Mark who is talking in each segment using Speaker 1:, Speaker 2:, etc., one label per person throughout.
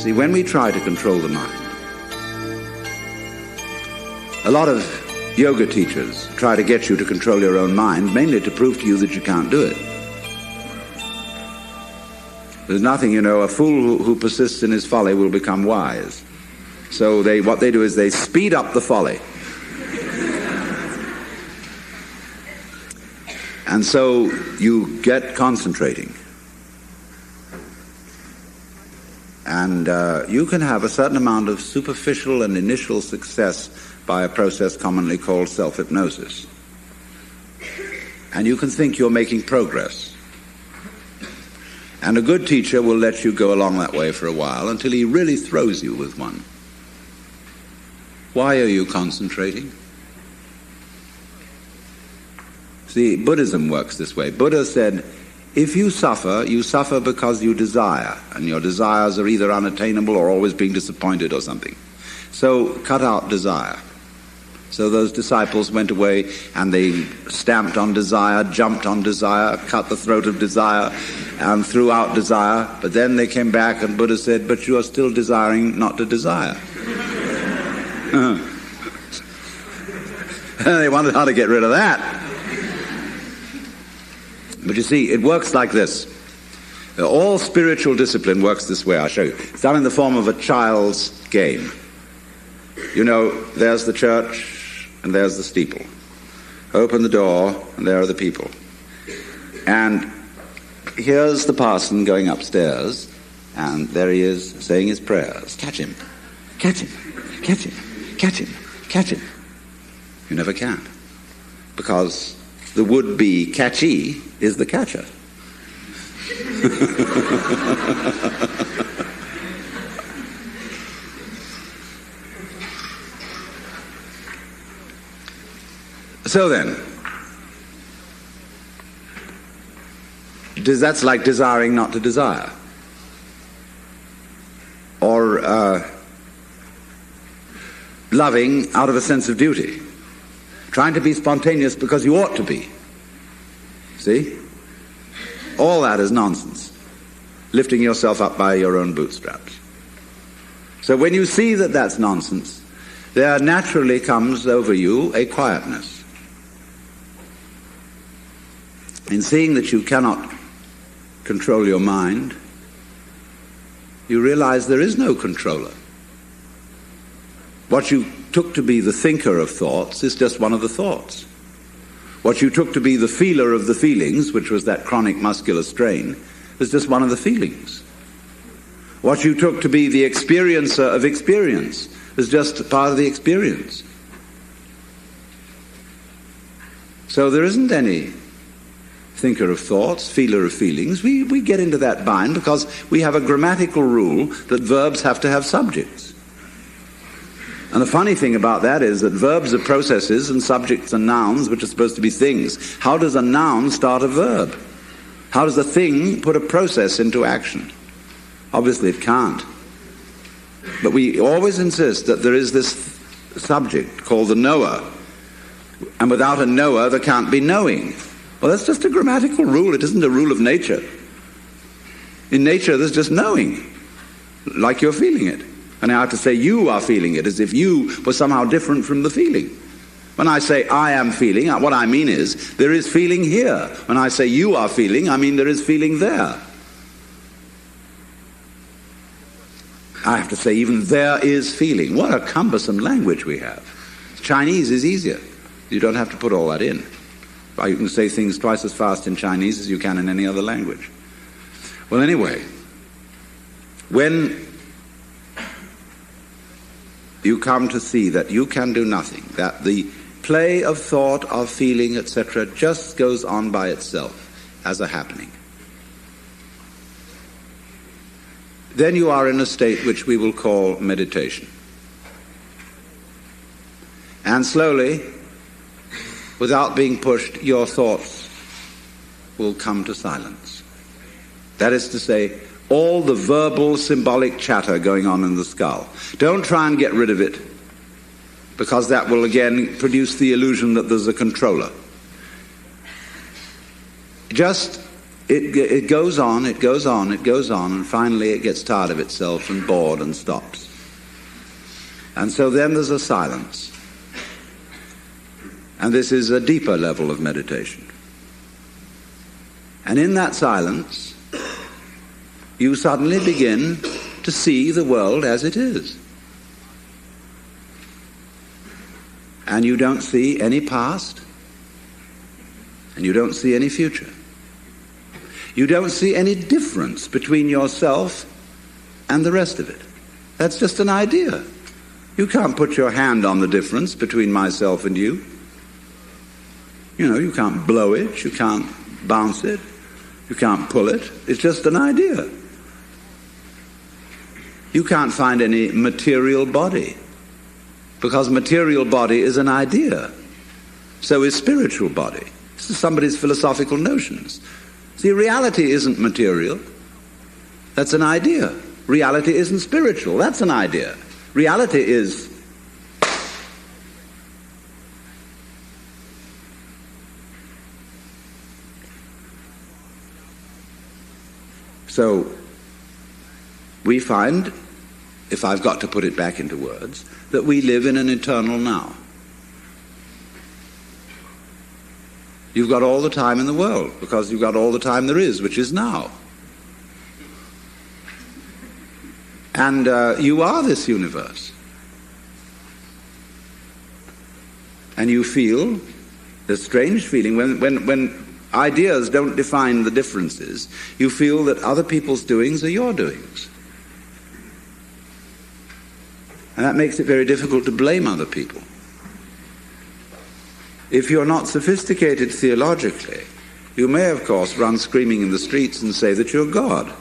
Speaker 1: See, when we try to control the mind, a lot of yoga teachers try to get you to control your own mind, mainly to prove to you that you can't do it. There's nothing, a fool who persists in his folly will become wise. So what they do is they speed up the folly. And so you get concentrating. And you can have a certain amount of superficial and initial success by a process commonly called self-hypnosis. And you can think you're making progress. And a good teacher will let you go along that way for a while until he really throws you with one. Why are you concentrating? See, Buddhism works this way. Buddha said, if you suffer because you desire, and your desires are either unattainable or always being disappointed or something. So cut out desire. So those disciples went away and they stamped on desire, jumped on desire, cut the throat of desire, and threw out desire. But then they came back and Buddha said, but you are still desiring not to desire. They wondered how to get rid of that. But you see, it works like this. All spiritual discipline works this way. I'll show you. It's done in the form of a child's game. There's the church and there's the steeple. Open the door and there are the people. And here's the parson going upstairs and there he is saying his prayers. Catch him, catch him, catch him, catch him, catch him. You never can. Because the would-be catchy is the catcher. So then, that's like desiring not to desire. Or loving out of a sense of duty. Trying to be spontaneous because you ought to be. See? All that is nonsense. Lifting yourself up by your own bootstraps. So when you see that that's nonsense, there naturally comes over you a quietness. In seeing that you cannot control your mind, you realize there is no controller. What you took to be the thinker of thoughts is just one of the thoughts. What you took to be the feeler of the feelings, which was that chronic muscular strain, is just one of the feelings. What you took to be the experiencer of experience is just part of the experience. So there isn't any thinker of thoughts, feeler of feelings. We get into that bind because we have a grammatical rule that verbs have to have subjects. And the funny thing about that is that verbs are processes and subjects are nouns, which are supposed to be things. How does a noun start a verb? How does a thing put a process into action? Obviously it can't. But we always insist that there is this subject called the knower. And without a knower, there can't be knowing. Well, that's just a grammatical rule. It isn't a rule of nature. In nature, there's just knowing, like you're feeling it. And I have to say you are feeling it, as if you were somehow different from the feeling. When I say I am feeling, what I mean is there is feeling here. When I say you are feeling, I mean there is feeling there. I have to say even there is feeling. What a cumbersome language we have. Chinese is easier. You don't have to put all that in. You can say things twice as fast in Chinese as you can in any other language. Well, anyway, when you come to see that you can do nothing, that the play of thought, of feeling, etc., just goes on by itself as a happening, then you are in a state which we will call meditation. And slowly, without being pushed, your thoughts will come to silence. That is to say, all the verbal, symbolic chatter going on in the skull. Don't try and get rid of it, because that will again produce the illusion that there's a controller. Just it goes on, it goes on, it goes on, and finally it gets tired of itself and bored and stops. And so then there's a silence. And this is a deeper level of meditation. And in that silence, you suddenly begin to see the world as it is. And you don't see any past, and you don't see any future. You don't see any difference between yourself and the rest of it. That's just an idea. You can't put your hand on the difference between myself and you. You know, you can't blow it, you can't bounce it, you can't pull it. It's just an idea. You can't find any material body, because material body is an idea. So is spiritual body. This is somebody's philosophical notions. See, reality isn't material. That's an idea. Reality isn't spiritual. That's an idea. Reality is so we find, if I've got to put it back into words, that we live in an eternal now. You've got all the time in the world, because you've got all the time there is, which is now. And you are this universe. And you feel this strange feeling when ideas don't define the differences. You feel that other people's doings are your doings. And that makes it very difficult to blame other people. If you're not sophisticated theologically, you may, of course, run screaming in the streets and say that you're God.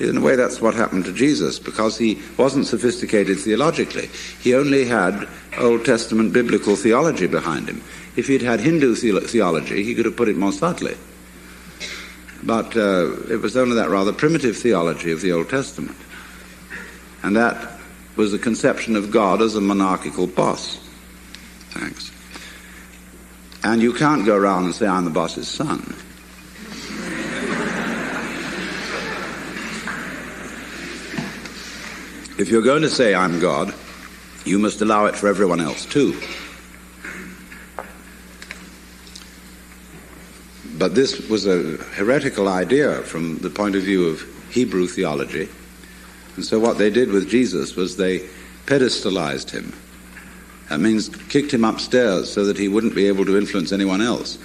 Speaker 1: In a way, that's what happened to Jesus, because he wasn't sophisticated theologically. He only had Old Testament biblical theology behind him. If he'd had Hindu theology, he could have put it more subtly. But it was only that rather primitive theology of the Old Testament. And that was the conception of God as a monarchical boss. Thanks. And you can't go around and say, I'm the boss's son. If you're going to say I'm God, you must allow it for everyone else too. But this was a heretical idea from the point of view of Hebrew theology. And so what they did with Jesus was they pedestalized him. That means kicked him upstairs so that he wouldn't be able to influence anyone else.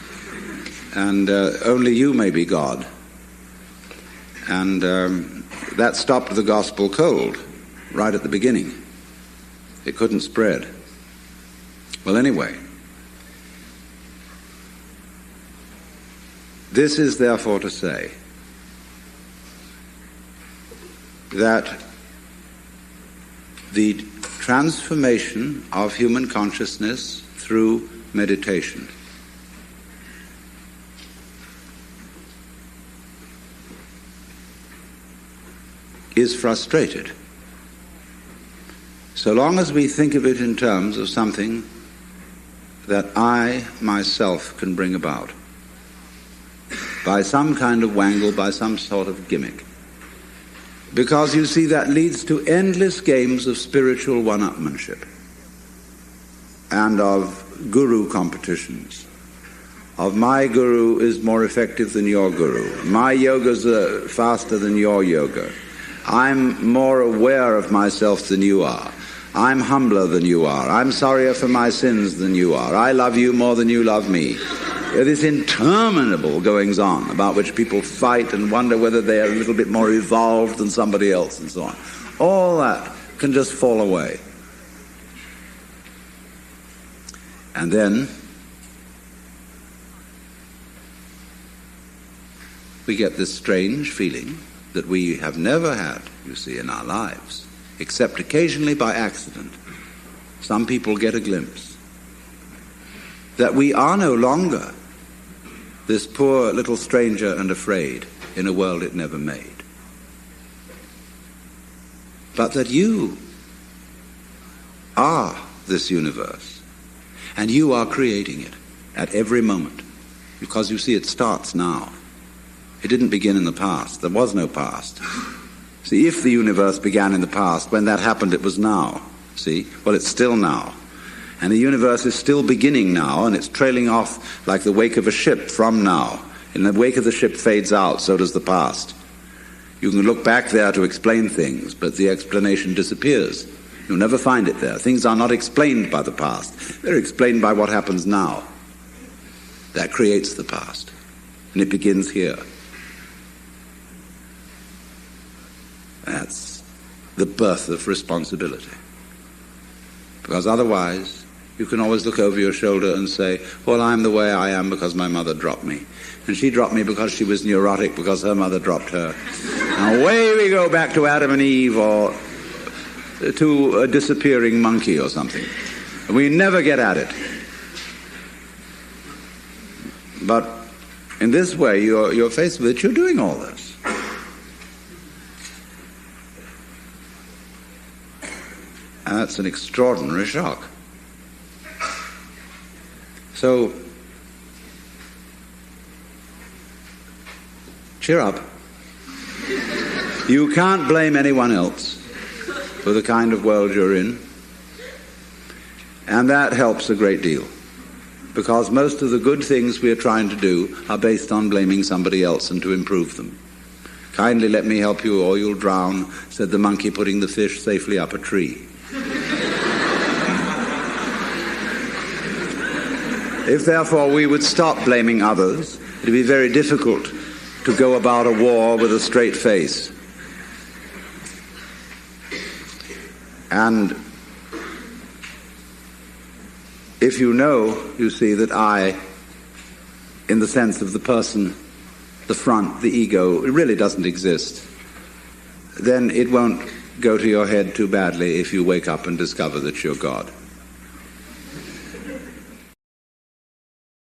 Speaker 1: And only you may be God. And that stopped the gospel cold right at the beginning. It couldn't spread. Well, anyway, this is therefore to say that the transformation of human consciousness through meditation is frustrated so long as we think of it in terms of something that I myself can bring about by some kind of wangle, by some sort of gimmick. Because you see, that leads to endless games of spiritual one-upmanship and of guru competitions. Of my guru is more effective than your guru. My yoga's faster than your yoga. I'm more aware of myself than you are. I'm humbler than you are. I'm sorrier for my sins than you are. I love you more than you love me. This interminable goings-on about which people fight and wonder whether they are a little bit more evolved than somebody else and so on. All that can just fall away. And then we get this strange feeling that we have never had, you see, in our lives, except occasionally by accident. Some people get a glimpse that we are no longer this poor little stranger and afraid in a world it never made, but that you are this universe, and you are creating it at every moment, because you see, it starts now. It didn't begin in the past. There was no past. See, if the universe began in the past, when that happened it was now. See? Well, it's still now. And the universe is still beginning now, and it's trailing off like the wake of a ship from now. And the wake of the ship fades out, so does the past. You can look back there to explain things, but the explanation disappears. You'll never find it there. Things are not explained by the past. They're explained by what happens now. That creates the past. And it begins here. That's the birth of responsibility. Because otherwise, you can always look over your shoulder and say, well, I'm the way I am because my mother dropped me. And she dropped me because she was neurotic because her mother dropped her. And away we go back to Adam and Eve or to a disappearing monkey or something. We never get at it. But in this way, you're faced with it, you're doing all this. And that's an extraordinary shock. So, cheer up. You can't blame anyone else for the kind of world you're in. And that helps a great deal. Because most of the good things we are trying to do are based on blaming somebody else and to improve them. Kindly let me help you or you'll drown, said the monkey putting the fish safely up a tree. If therefore we would stop blaming others, it would be very difficult to go about a war with a straight face. And if you know, you see, that I, in the sense of the person, the front, the ego, it really doesn't exist, then it won't go to your head too badly if you wake up and discover that you're God.